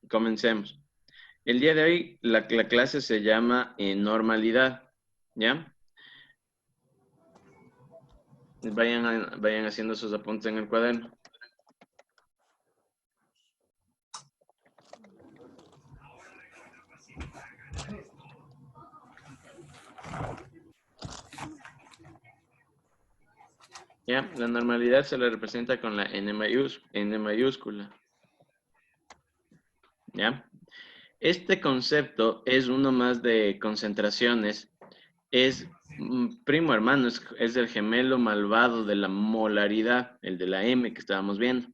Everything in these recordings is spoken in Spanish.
comencemos. El día de hoy la clase se llama normalidad, ¿ya? Vayan haciendo sus apuntes en el cuaderno. ¿Ya? La normalidad se la representa con la N mayúscula. ¿Ya? Este concepto es uno más de concentraciones. Es primo hermano, es el gemelo malvado de la molaridad, el de la M que estábamos viendo.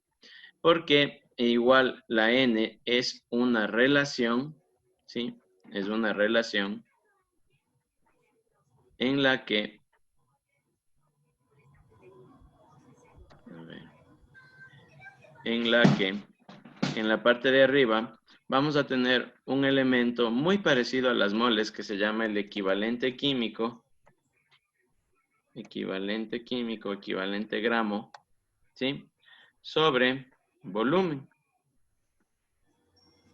Porque igual la N es una relación, ¿sí? Es una relación en la que, a ver, en la parte de arriba vamos a tener un elemento muy parecido a las moles que se llama el equivalente químico, equivalente gramo, ¿sí? Sobre volumen.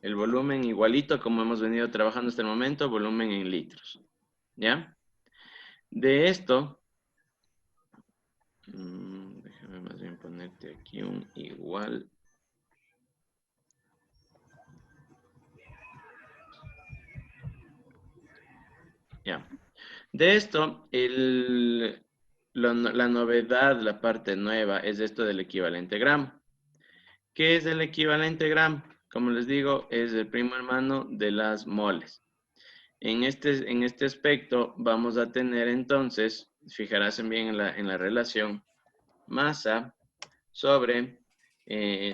El volumen igualito como hemos venido trabajando hasta el momento, volumen en litros, ¿ya? De esto, déjame más bien ponerte aquí un igual. Ya. De esto, la novedad, la parte nueva, es esto del equivalente gramo. ¿Qué es el equivalente gramo? Como les digo, es el primo hermano de las moles. En este aspecto vamos a tener entonces, fijarás bien en la relación, masa sobre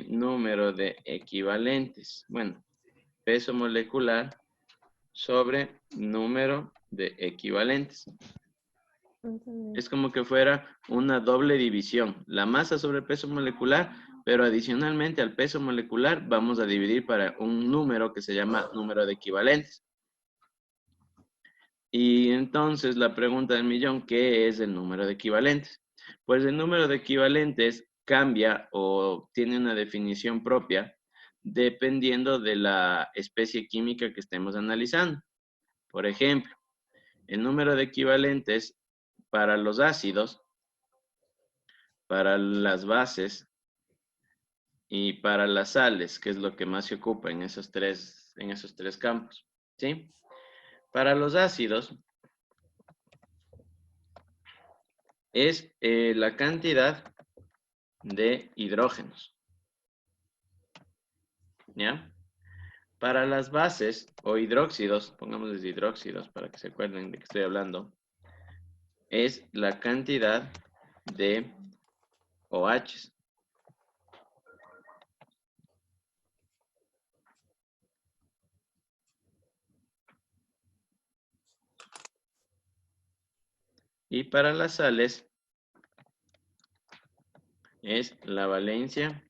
número de equivalentes. Bueno, peso molecular sobre número de equivalentes. Es como que fuera una doble división. La masa sobre el peso molecular, pero adicionalmente al peso molecular vamos a dividir para un número que se llama número de equivalentes. Y entonces la pregunta del millón, ¿qué es el número de equivalentes? Pues el número de equivalentes cambia o tiene una definición propia dependiendo de la especie química que estemos analizando. Por ejemplo, el número de equivalentes para los ácidos, para las bases y para las sales, que es lo que más se ocupa en esos tres campos, ¿sí? Para los ácidos es la cantidad de hidrógenos, ¿ya? Para las bases o hidróxidos, pongámosles hidróxidos para que se acuerden de qué estoy hablando, es la cantidad de OHs. Y para las sales es la valencia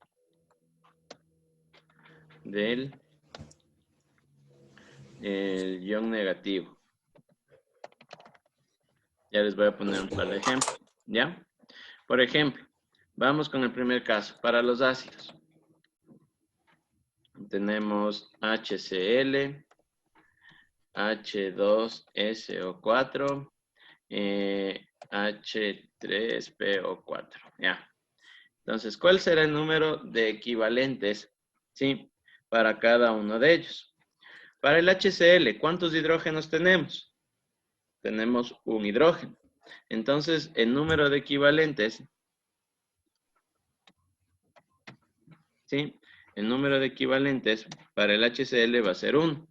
del ion negativo. Ya les voy a poner un par de ejemplos, ¿ya? Por ejemplo, vamos con el primer caso. Para los ácidos, tenemos HCl, H2SO4, H3PO4, ¿ya? Entonces, ¿cuál será el número de equivalentes, sí, para cada uno de ellos? Para el HCl, ¿cuántos hidrógenos tenemos? Tenemos un hidrógeno. Entonces, el número de equivalentes, ¿sí? El número de equivalentes para el HCl va a ser 1.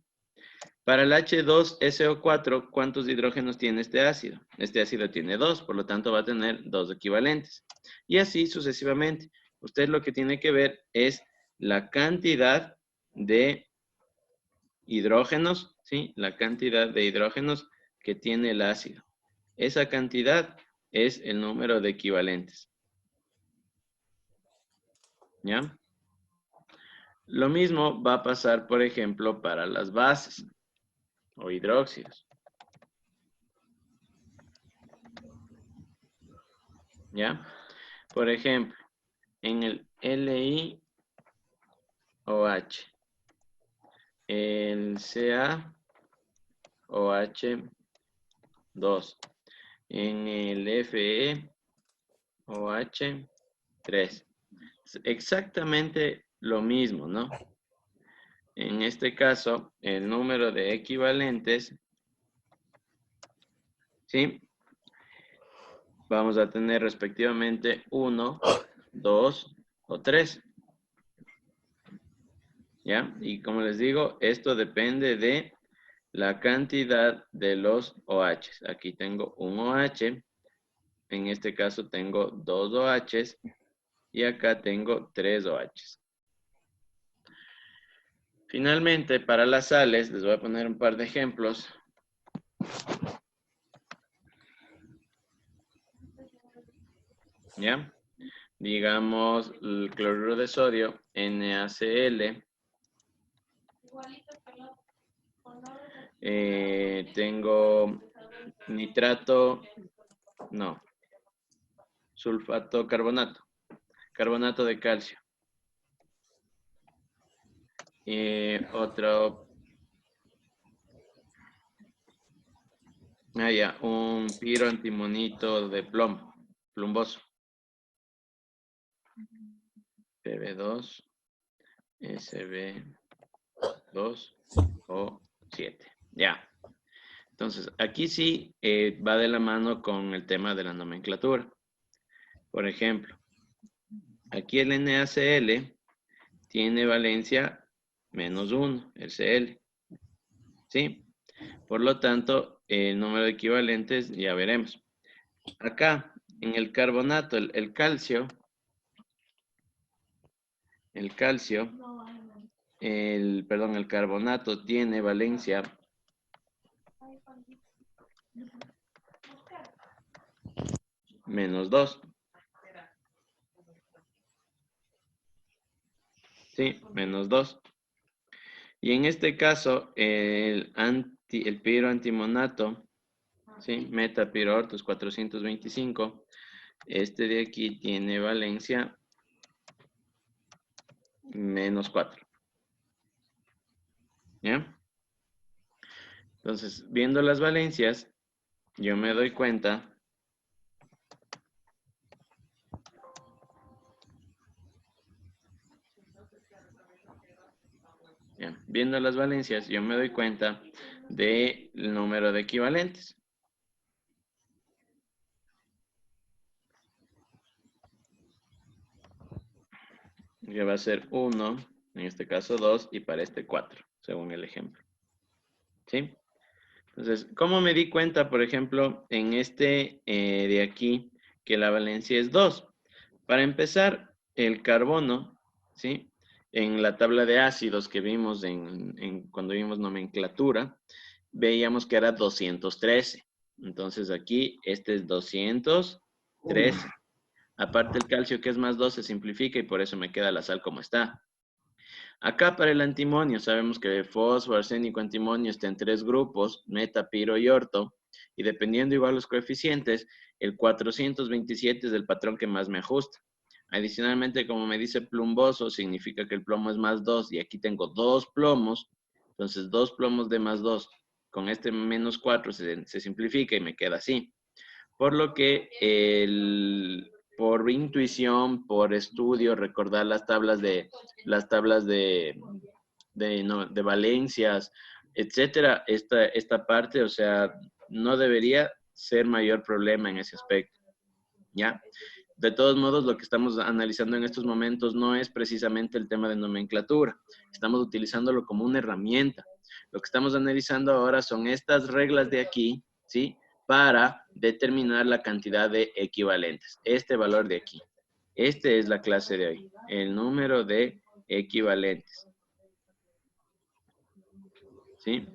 Para el H2SO4, ¿cuántos hidrógenos tiene este ácido? Este ácido tiene 2, por lo tanto va a tener 2 equivalentes. Y así sucesivamente. Usted lo que tiene que ver es la cantidad de hidrógenos, ¿sí? La cantidad de hidrógenos que tiene el ácido. Esa cantidad es el número de equivalentes. ¿Ya? Lo mismo va a pasar, por ejemplo, para las bases o hidróxidos. ¿Ya? Por ejemplo, en el LiOH el CaOH2. En el FeOH3. Exactamente lo mismo, ¿no? En este caso, el número de equivalentes, ¿sí? Vamos a tener respectivamente 1, 2 o 3. ¿Ya? Y como les digo, esto depende de la cantidad de los OHs. Aquí tengo un OH, en este caso tengo 2 OHs y acá tengo 3 OHs. Finalmente, para las sales, les voy a poner un par de ejemplos. ¿Ya? Digamos, el cloruro de sodio, NaCl. Tengo nitrato, no, sulfato carbonato, carbonato de calcio. Otro, ya, un piro antimonito de plomo, plumboso. Pb2, Sb2O7. Ya. Entonces, aquí sí va de la mano con el tema de la nomenclatura. Por ejemplo, aquí el NaCl tiene valencia -1, el Cl. ¿Sí? Por lo tanto, el número de equivalentes ya veremos. Acá, en el carbonato, el calcio, el carbonato tiene valencia -2. Sí, -2. Y en este caso, el piro antimonato, ¿sí? Metapiro-ortus 425, este de aquí tiene valencia -4. ¿Ya? Entonces, viendo las valencias, yo me doy cuenta viendo las valencias, yo me doy cuenta del número de equivalentes. Que va a ser 1, en este caso 2, y para este 4, según el ejemplo. ¿Sí? Entonces, ¿cómo me di cuenta, por ejemplo, en este de aquí, que la valencia es 2? Para empezar, el carbono, ¿sí? En la tabla de ácidos que vimos cuando vimos nomenclatura, veíamos que era 213. Entonces aquí, este es 213. Aparte el calcio que es +2 se simplifica y por eso me queda la sal como está. Acá para el antimonio, sabemos que fósforo, arsénico, antimonio está en 3 grupos, meta, piro y orto. Y dependiendo igual los coeficientes, el 427 es el patrón que más me ajusta. Adicionalmente, como me dice plumboso, significa que el plomo es +2 y aquí tengo 2 plomos. Entonces, 2 plomos de +2. Con este -4 se simplifica y me queda así. Por lo que por intuición, por estudio, recordar las tablas de valencias, etcétera, esta parte, o sea, no debería ser mayor problema en ese aspecto, ¿ya? De todos modos, lo que estamos analizando en estos momentos no es precisamente el tema de nomenclatura. Estamos utilizándolo como una herramienta. Lo que estamos analizando ahora son estas reglas de aquí, ¿sí? Para determinar la cantidad de equivalentes. Este valor de aquí. Este es la clase de hoy. El número de equivalentes. ¿Sí?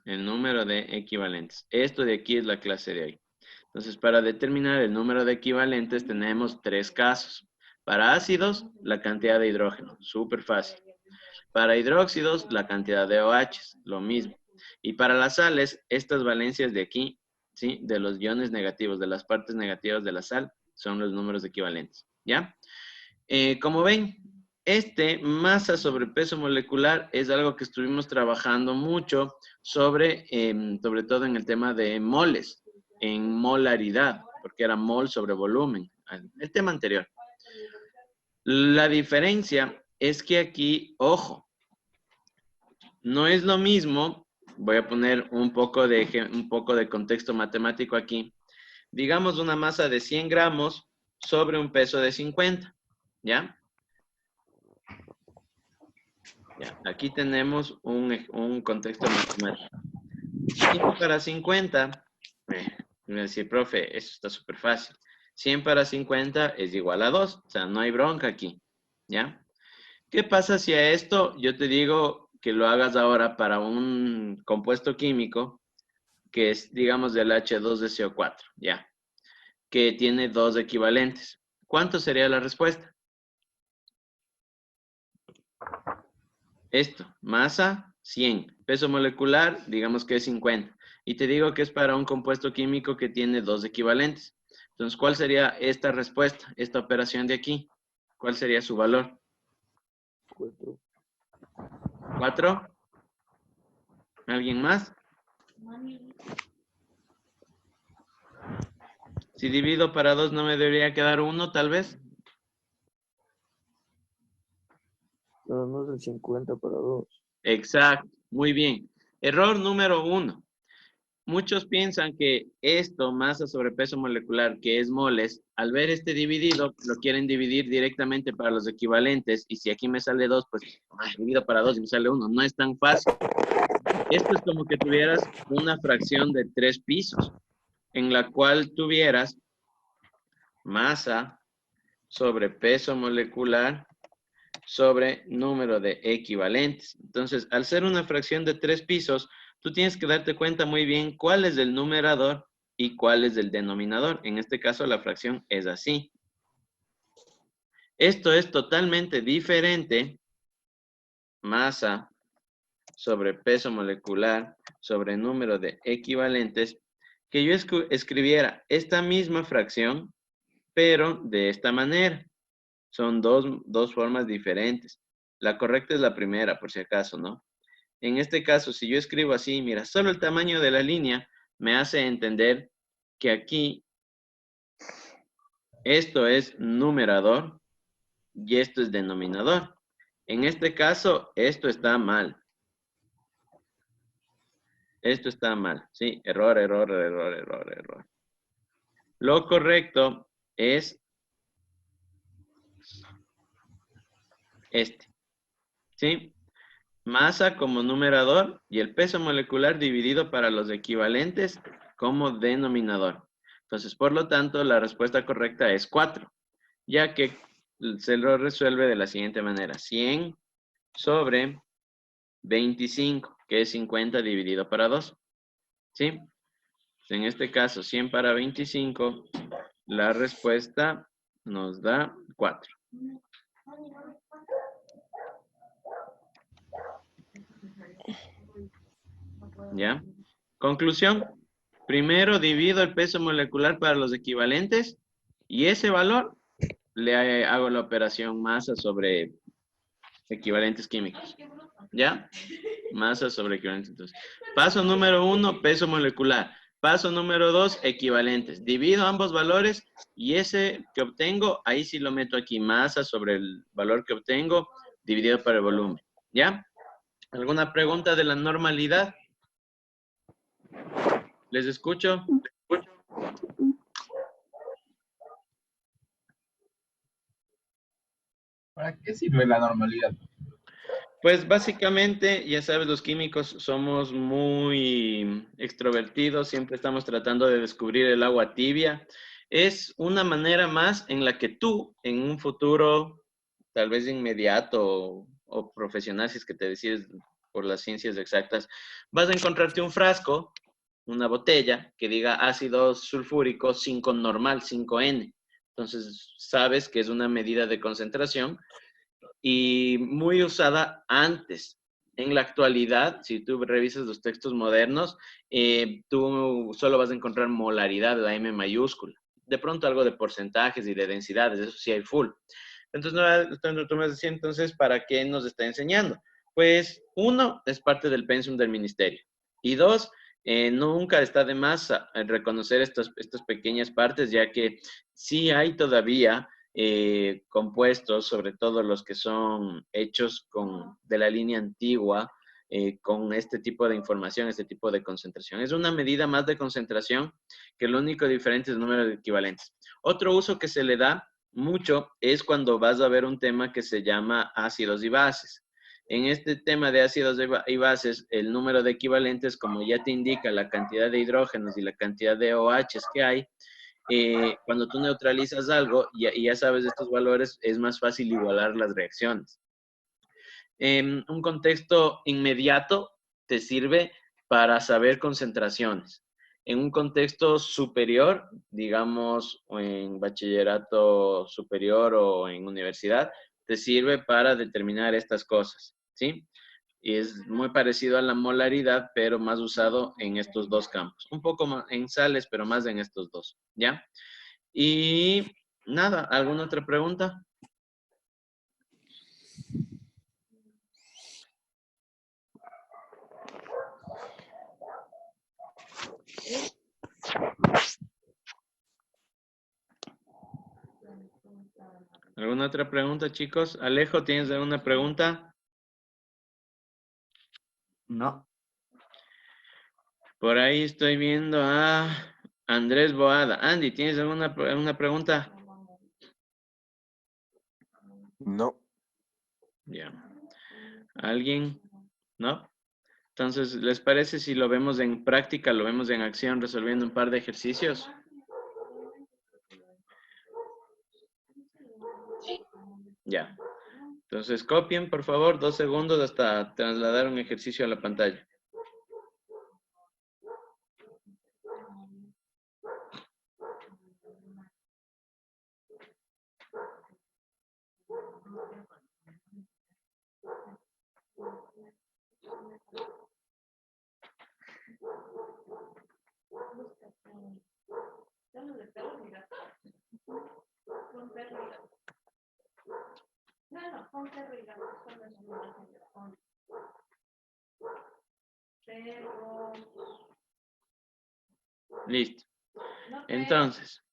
El número de equivalentes. Esto de aquí es la clase de hoy. Entonces, para determinar el número de equivalentes tenemos 3 casos. Para ácidos, la cantidad de hidrógeno. Súper fácil. Para hidróxidos, la cantidad de OH. Lo mismo. Y para las sales, estas valencias de aquí, ¿sí? De los iones negativos, de las partes negativas de la sal, son los números equivalentes. ¿Ya? Como ven, Masa sobre peso molecular, es algo que estuvimos trabajando mucho sobre todo en el tema de moles, en molaridad, porque era mol sobre volumen, el tema anterior. La diferencia es que aquí, ojo, no es lo mismo, voy a poner un poco de contexto matemático aquí, digamos una masa de 100 gramos sobre un peso de 50, ¿ya? Ya, aquí tenemos un contexto matemático. 100 para 50, me decir, profe, eso está súper fácil. 100 para 50 es igual a 2, o sea, no hay bronca aquí, ¿ya? ¿Qué pasa si a esto yo te digo que lo hagas ahora para un compuesto químico que es, digamos, del H2SO4, ¿ya? Que tiene dos equivalentes. ¿Cuánto sería la respuesta? Esto, masa 100, peso molecular, digamos que es 50. Y te digo que es para un compuesto químico que tiene dos equivalentes. Entonces, ¿cuál sería esta respuesta, esta operación de aquí? ¿Cuál sería su valor? 4. 4. ¿Alguien más? Si divido para 2, ¿no me debería quedar 1, tal vez? No, no es el 50 para 2. Exacto, muy bien. Error número 1. Muchos piensan que esto, masa sobre peso molecular, que es moles, al ver este dividido, lo quieren dividir directamente para los equivalentes, y si aquí me sale 2, pues divido para 2 y me sale 1. No es tan fácil. Esto es como que tuvieras una fracción de 3 pisos, en la cual tuvieras masa sobre peso molecular sobre número de equivalentes. Entonces, al ser una fracción de 3 pisos, tú tienes que darte cuenta muy bien cuál es el numerador y cuál es el denominador. En este caso, la fracción es así. Esto es totalmente diferente, masa sobre peso molecular sobre número de equivalentes, que yo escribiera esta misma fracción, pero de esta manera. Son dos formas diferentes. La correcta es la primera, por si acaso, ¿no? En este caso, si yo escribo así, mira, solo el tamaño de la línea me hace entender que aquí esto es numerador y esto es denominador. En este caso, esto está mal. Esto está mal, ¿sí? Error, error, error, error, error. Lo correcto es este, ¿sí? Masa como numerador y el peso molecular dividido para los equivalentes como denominador. Entonces, por lo tanto, la respuesta correcta es 4, ya que se lo resuelve de la siguiente manera. 100 sobre 25, que es 50 dividido para 2. ¿Sí? En este caso, 100 para 25, la respuesta nos da 4. ¿Ya? Conclusión. Primero divido el peso molecular para los equivalentes y ese valor le hago la operación masa sobre equivalentes químicos. ¿Ya? Masa sobre equivalentes. Entonces, paso número 1, peso molecular. Paso número 2, equivalentes. Divido ambos valores y ese que obtengo, ahí sí lo meto aquí. Masa sobre el valor que obtengo dividido por el volumen. ¿Ya? ¿Alguna pregunta de la normalidad? ¿Les escucho? ¿Para qué sirve la normalidad? Pues básicamente, ya sabes, los químicos somos muy extrovertidos, siempre estamos tratando de descubrir el agua tibia. Es una manera más en la que tú, en un futuro, tal vez inmediato o profesional, si es que te decides por las ciencias exactas, vas a encontrarte un frasco, una botella, que diga ácido sulfúrico 5 normal, 5N. Entonces, sabes que es una medida de concentración y muy usada antes. En la actualidad, si tú revisas los textos modernos, tú solo vas a encontrar molaridad, la M mayúscula. De pronto algo de porcentajes y de densidades, eso sí hay full. Entonces, tú me vas a decir, entonces, ¿para qué nos está enseñando? Pues, uno, es parte del pensum del ministerio. Y dos, nunca está de más reconocer estas pequeñas partes, ya que sí hay todavía compuestos, sobre todo los que son hechos de la línea antigua, con este tipo de información, este tipo de concentración. Es una medida más de concentración que lo único diferente es el número de equivalentes. Otro uso que se le da mucho es cuando vas a ver un tema que se llama ácidos y bases. En este tema de ácidos y bases, el número de equivalentes, como ya te indica la cantidad de hidrógenos y la cantidad de OHs que hay, cuando tú neutralizas algo y ya sabes estos valores, es más fácil igualar las reacciones. Un contexto inmediato te sirve para saber concentraciones. En un contexto superior, digamos, en bachillerato superior o en universidad, te sirve para determinar estas cosas, ¿sí? Y es muy parecido a la molaridad, pero más usado en estos dos campos. Un poco más en sales, pero más en estos dos, ¿ya? Y nada, ¿alguna otra pregunta? ¿Alguna otra pregunta, chicos? Alejo, ¿tienes alguna pregunta? No. Por ahí estoy viendo a Andrés Boada. Andy, ¿tienes alguna pregunta? No. Ya. ¿Alguien? ¿No? Entonces, ¿les parece si lo vemos en práctica, lo vemos en acción, resolviendo un par de ejercicios? Ya. Entonces, copien, por favor, 2 segundos hasta trasladar un ejercicio a la pantalla. Listo. Entonces,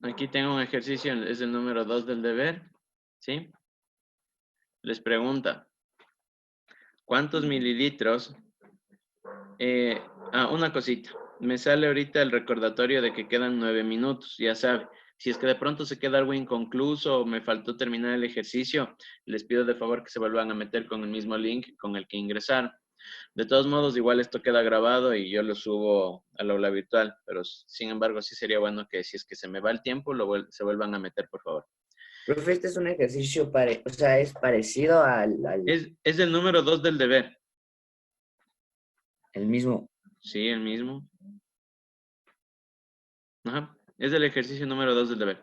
aquí tengo un ejercicio, es el número 2 del deber, ¿sí? Les pregunta, ¿cuántos mililitros? Una cosita, me sale ahorita el recordatorio de que quedan 9 minutos, ya sabe. Si es que de pronto se queda algo inconcluso o me faltó terminar el ejercicio, les pido de favor que se vuelvan a meter con el mismo link con el que ingresaron. De todos modos, igual esto queda grabado y yo lo subo al aula virtual, pero sin embargo sí sería bueno que si es que se me va el tiempo, se vuelvan a meter, por favor. Profe, este es un ejercicio, o sea, es parecido al Es el número 2 del deber. el mismo. Sí, el mismo. Ajá. Es el ejercicio número 2 del deber.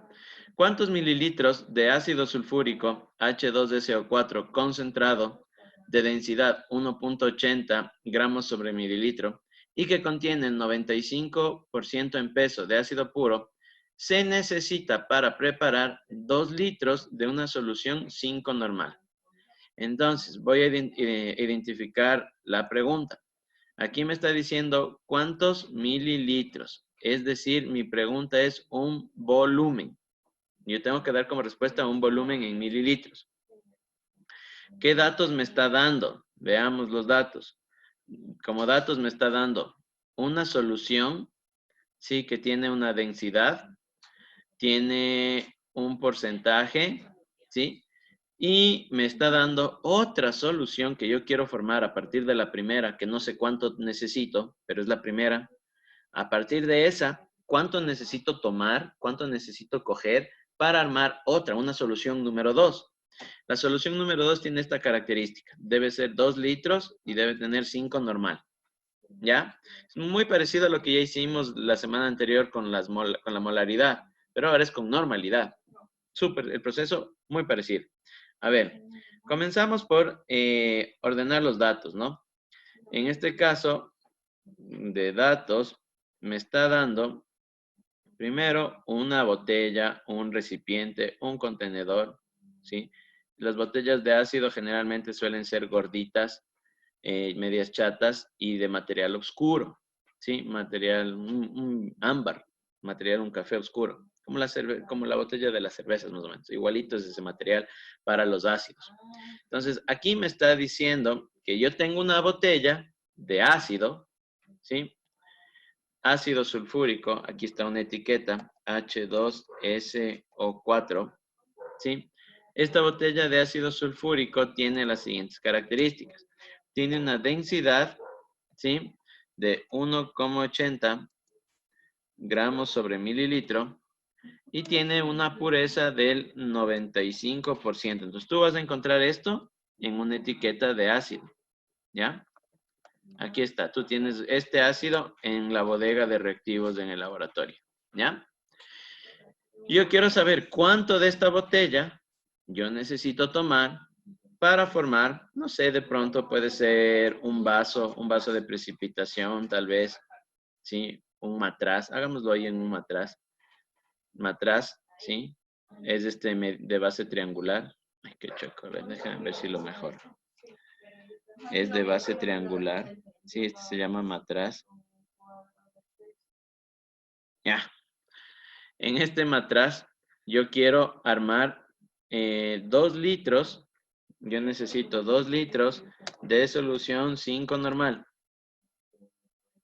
¿Cuántos mililitros de ácido sulfúrico H2SO4 concentrado de densidad 1.80 gramos sobre mililitro y que contiene 95% en peso de ácido puro se necesita para preparar 2 litros de una solución 5 normal? Entonces, voy a identificar la pregunta. Aquí me está diciendo cuántos mililitros. Es decir, mi pregunta es un volumen. Yo tengo que dar como respuesta un volumen en mililitros. ¿Qué datos me está dando? Veamos los datos. Como datos me está dando una solución, sí, que tiene una densidad, tiene un porcentaje, ¿sí? Y me está dando otra solución que yo quiero formar a partir de la primera, que no sé cuánto necesito, pero es la primera. A partir de esa, ¿cuánto necesito tomar? ¿Cuánto necesito coger para armar otra, una solución número 2? La solución número 2 tiene esta característica. Debe ser 2 litros y debe tener 5 normal. ¿Ya? Es muy parecido a lo que ya hicimos la semana anterior con la molaridad, pero ahora es con normalidad. Súper, el proceso muy parecido. A ver, comenzamos por ordenar los datos, ¿no? En este caso, de datos, me está dando Primero, una botella, un recipiente, un contenedor, ¿sí? Las botellas de ácido generalmente suelen ser gorditas, medias chatas y de material oscuro, ¿sí? Material, un ámbar, material, un café oscuro, como la botella de las cervezas, más o menos. Igualito es ese material para los ácidos. Entonces, aquí me está diciendo que yo tengo una botella de ácido, ¿sí? Ácido sulfúrico, aquí está una etiqueta, H2SO4, ¿sí? Esta botella de ácido sulfúrico tiene las siguientes características. Tiene una densidad, ¿sí? De 1,80 gramos sobre mililitro y tiene una pureza del 95%. Entonces, tú vas a encontrar esto en una etiqueta de ácido, ¿ya? Aquí está, tú tienes este ácido en la bodega de reactivos en el laboratorio, ¿ya? Yo quiero saber cuánto de esta botella yo necesito tomar para formar, no sé, de pronto puede ser un vaso de precipitación, tal vez, ¿sí? Un matraz, hagámoslo ahí en un matraz. Matraz, ¿sí? Es de base triangular. Ay, qué choco, a ver, déjenme ver si lo mejor. Es de base triangular. Sí, este se llama matraz. Ya. En este matraz yo quiero armar 2 litros. Yo necesito 2 litros de solución 5 normal.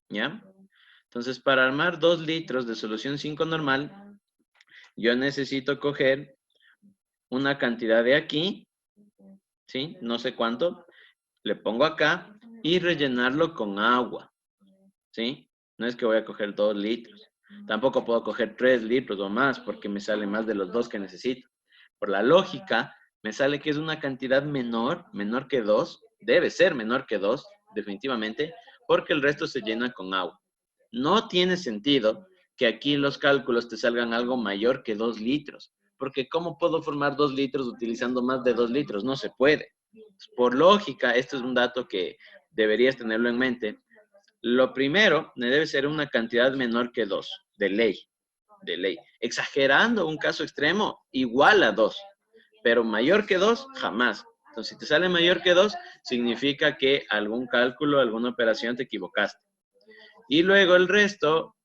¿Ya? Entonces, para armar 2 litros de solución 5 normal, yo necesito coger una cantidad de aquí, ¿sí? No sé cuánto. Le pongo acá y rellenarlo con agua, ¿sí? No es que voy a coger 2 litros. Tampoco puedo coger 3 litros o más porque me sale más de los 2 que necesito. Por la lógica, me sale que es una cantidad menor que 2. Debe ser menor que 2, definitivamente, porque el resto se llena con agua. No tiene sentido que aquí los cálculos te salgan algo mayor que 2 litros. Porque ¿cómo puedo formar 2 litros utilizando más de 2 litros? No se puede. Por lógica, esto es un dato que deberías tenerlo en mente. Lo primero debe ser una cantidad menor que 2, de ley, de ley. Exagerando un caso extremo, igual a 2, pero mayor que 2, jamás. Entonces, si te sale mayor que 2, significa que algún cálculo, alguna operación te equivocaste. Y luego el resto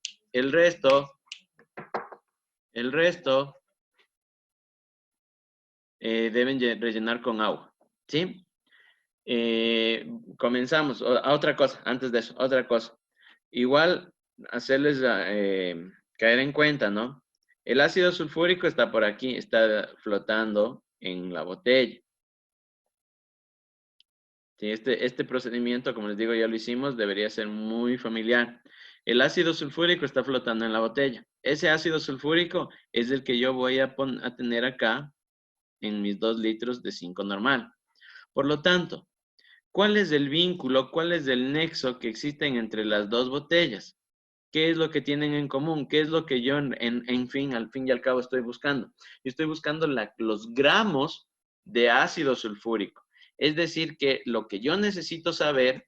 deben rellenar con agua, ¿sí? Comenzamos. Otra cosa, antes de eso, otra cosa. Igual, hacerles caer en cuenta, ¿no? El ácido sulfúrico está por aquí, está flotando en la botella. Sí, este procedimiento, como les digo, ya lo hicimos, debería ser muy familiar. El ácido sulfúrico está flotando en la botella. Ese ácido sulfúrico es el que yo voy a tener acá en mis 2 litros de 5 normal. Por lo tanto, ¿cuál es el vínculo, cuál es el nexo que existen entre las dos botellas? ¿Qué es lo que tienen en común? ¿Qué es lo que yo, al fin y al cabo, estoy buscando? Yo estoy buscando los gramos de ácido sulfúrico. Es decir, que lo que yo necesito saber,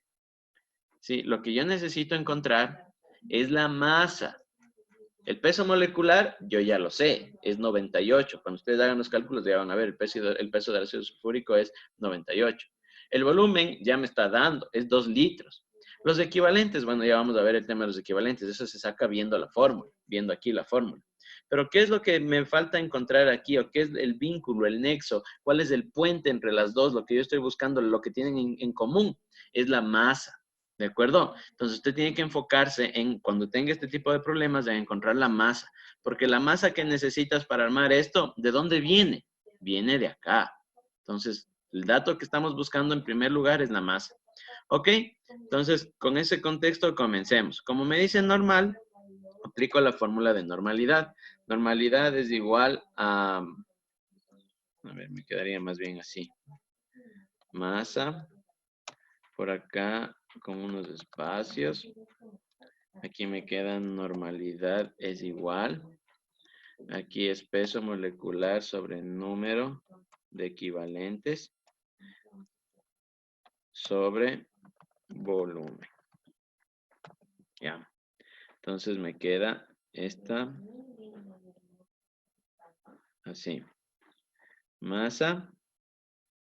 ¿sí? Lo que yo necesito encontrar es la masa. El peso molecular, yo ya lo sé, es 98. Cuando ustedes hagan los cálculos, ya van a ver, el peso del ácido sulfúrico es 98. El volumen ya me está dando, es 2 litros. Los equivalentes, bueno, ya vamos a ver el tema de los equivalentes. Eso se saca viendo la fórmula, viendo aquí la fórmula. Pero, ¿qué es lo que me falta encontrar aquí? ¿O qué es el vínculo, el nexo? ¿Cuál es el puente entre las dos? Lo que yo estoy buscando, lo que tienen en común, es la masa. ¿De acuerdo? Entonces usted tiene que enfocarse en, cuando tenga este tipo de problemas, en encontrar la masa. Porque la masa que necesitas para armar esto, ¿de dónde viene? Viene de acá. Entonces, el dato que estamos buscando en primer lugar es la masa. ¿Ok? Entonces, con ese contexto comencemos. Como me dice normal, aplico la fórmula de normalidad. Normalidad es igual a ver, me quedaría más bien así. Masa, por acá con unos espacios. Aquí me queda normalidad es igual. Aquí es peso molecular sobre número de equivalentes sobre volumen. Ya. Entonces me queda esta Así. Masa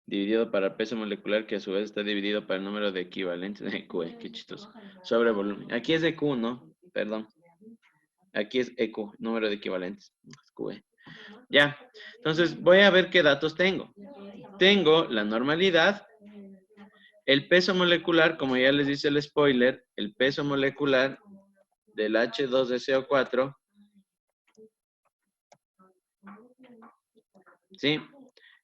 dividido para peso molecular, que a su vez está dividido para el número de equivalentes de QE. Qué chistoso. Sobre volumen. Aquí es EQ, ¿no? Perdón. Aquí es EQ, número de equivalentes. Es QE. Ya. Entonces, voy a ver qué datos tengo. Tengo la normalidad. El peso molecular, como ya les dice el spoiler, el peso molecular del H2SO4, ¿sí?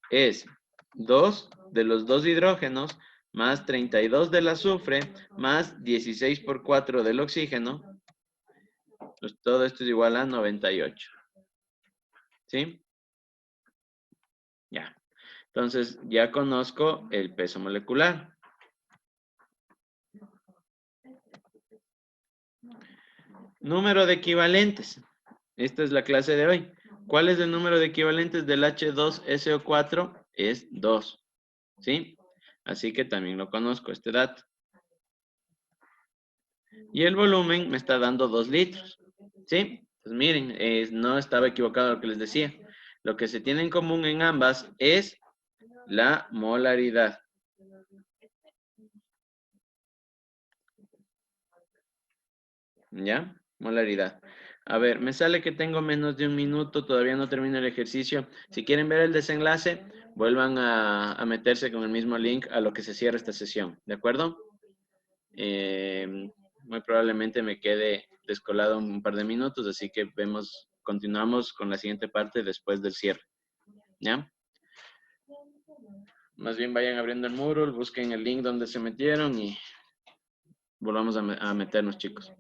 Es 2 de los 2 hidrógenos más 32 del azufre más 16 por 4 del oxígeno. Pues todo esto es igual a 98. ¿Sí? Ya. Entonces, ya conozco el peso molecular. Número de equivalentes. Esta es la clase de hoy. ¿Cuál es el número de equivalentes del H2SO4? Es 2. ¿Sí? Así que también lo conozco, este dato. Y el volumen me está dando 2 litros. ¿Sí? Pues miren, no estaba equivocado lo que les decía. Lo que se tiene en común en ambas es la molaridad. ¿Ya? Molaridad. A ver, me sale que tengo menos de 1 minuto, todavía no termino el ejercicio. Si quieren ver el desenlace, vuelvan a meterse con el mismo link a lo que se cierra esta sesión, ¿de acuerdo? Muy probablemente me quede descolado un par de minutos, así que continuamos con la siguiente parte después del cierre, ¿ya? Más bien vayan abriendo el Moodle, busquen el link donde se metieron y volvamos a meternos, chicos.